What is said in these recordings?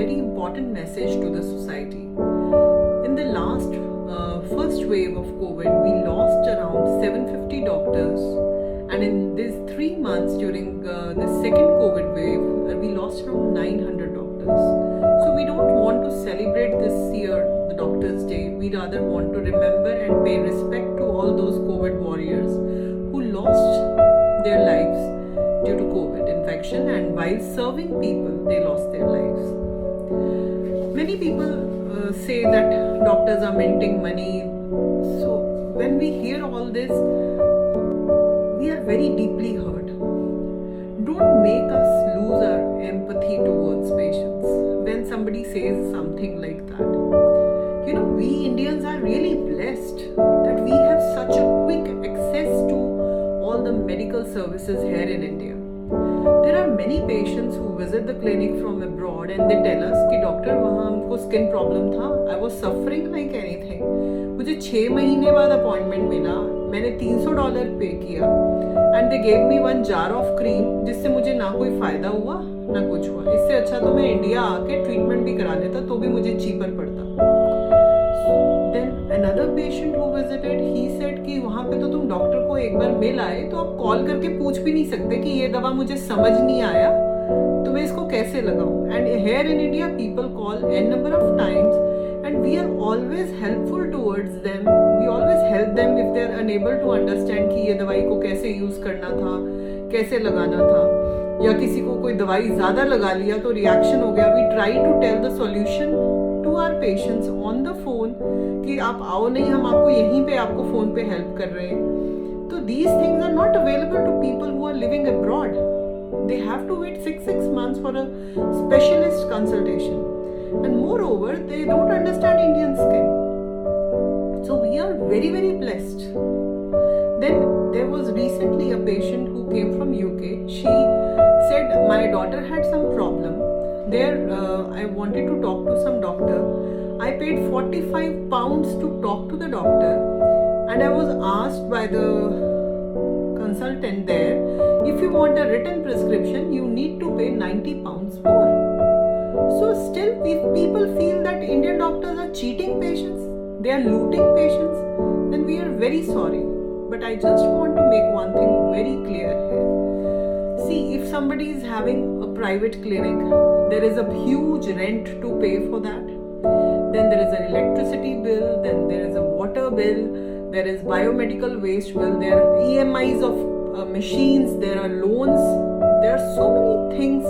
very important message to the society. In the last first wave of COVID, we lost around 750 doctors, and in these 3 months during the second COVID wave, we lost around 900 doctors. So we don't want to celebrate this year the Doctors' Day. We rather want to remember and pay respect to all those COVID warriors who lost their lives due to COVID infection, and while serving people, they lost their lives. Many people say that doctors are minting money. So when we hear all this, we are very deeply hurt. Don't make us lose our empathy towards patients when somebody says something like that. You know, we Indians are really blessed that we have such a quick access to all the medical services here in India. There are many patients who visit the clinic from abroad and they tell us कि doctor वहाँ हमको skin problem था, I was suffering like anything. मुझे 6 महीने बाद appointment मिला, मैंने $300 पे किया and they gave me one jar of cream जिससे मुझे ना कोई फायदा हुआ ना कुछ हुआ. इससे अच्छा तो मैं इंडिया आके ट्रीटमेंट भी करा लेता तो भी मुझे चीपर पड़ता. Then another patient who visited, he said कि वहाँ पे तो तुम डॉक्टर को एक बार मिल आए तो आप कॉल करके पूछ भी नहीं सकते कि ये दवा मुझे समझ नहीं आया तो मैं इसको कैसे लगाऊं. And here in India people call n number of times and we are always helpful towards them. We always help them if they are unable to understand कि ये दवाई को कैसे यूज करना था, कैसे लगाना था, या किसी को कोई दवाई ज़्यादा लगा लिया तो रिएक्शन हो गया. We try to tell the solution to our patients on the phone कि आप आओ नहीं, हम आपको यहीं पे आपको फ़ोन पे हेल्प कर रहे हैं. तो these things are not available to people who are living abroad. They have to wait 6 months for a specialist consultation. And moreover, they don't understand Indian skin. So we are very, very blessed. Then there was recently a patient who came from UK. She said, my daughter had some problem. There, I wanted to talk to some doctor. I paid £45 to talk to the doctor, and I was asked by the consultant there, if you want a written prescription, you need to pay £90 more. So still, if people feel that Indian doctors are cheating patients, they are looting patients, then we are very sorry. But I just want to make one thing very clear here. See, if somebody is having a private clinic, there is a huge rent to pay for that. Then there is an electricity bill, then there is a water bill, there is biomedical waste bill, there are EMIs of machines, there are loans, there are so many things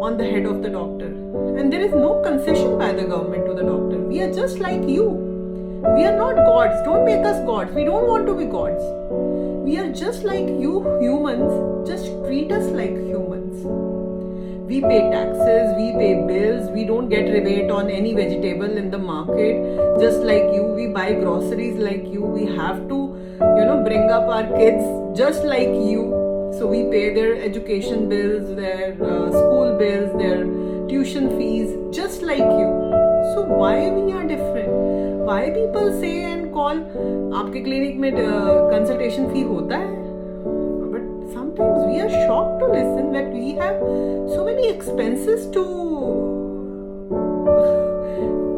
on the head of the doctor. And there is no concession by the government to the doctor. We are just like you. We are not gods. Don't make us gods. We don't want to be gods. We are just like you humans. Just treat us like humans. We pay taxes, we pay bills, we don't get rebate on any vegetable in the market. Just like you, we buy groceries like you. We have to, bring up our kids just like you. So we pay their education bills, their school bills, their tuition fees, just like you. So why we are different? Why people say and call, आपके clinic में consultation fee होता है? Sometimes we are shocked to listen that we have so many expenses to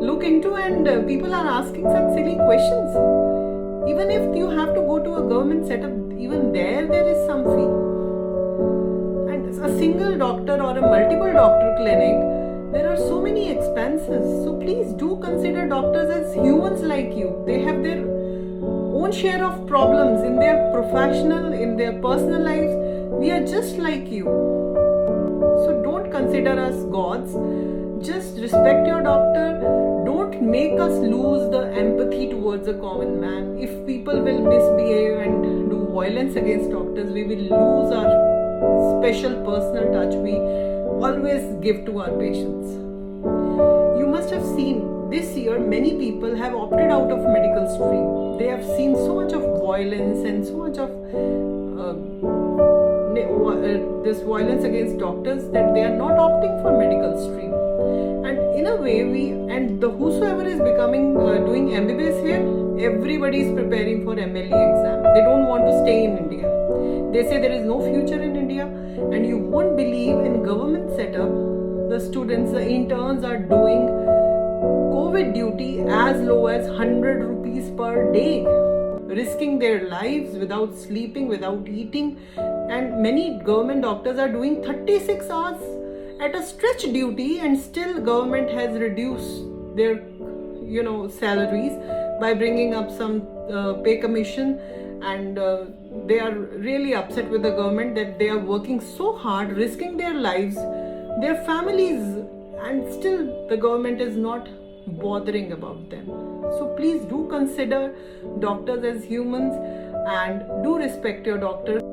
look into, and people are asking such silly questions. Even if you have to go to a government setup, even there is some fee. And a single doctor or a multiple doctor clinic, there are so many expenses. So please do consider doctors as humans like you. They have their own share of problems in their professional, in their personal lives. We are just like you. So don't consider us gods. Just respect your doctor. Don't make us lose the empathy towards a common man. If people will misbehave and do violence against doctors, we will lose our special personal touch we always give to our patients. You must have seen this year many people have opted out of medical stream. They have seen so much of violence and so much of this violence against doctors that they are not opting for medical stream. And in a way, whosoever is becoming doing MBBS here, everybody is preparing for MLE exam. They don't want to stay in India. They say there is no future in India, and you won't believe in government setup. the students, the interns are doing COVID duty as low as 100 rupees per day, risking their lives without sleeping, without eating. And many government doctors are doing 36 hours at a stretch duty, and still government has reduced their salaries by bringing up some pay commission. And they are really upset with the government that they are working so hard, risking their lives, their families, and still the government is not bothering about them. So please do consider doctors as humans and do respect your doctors.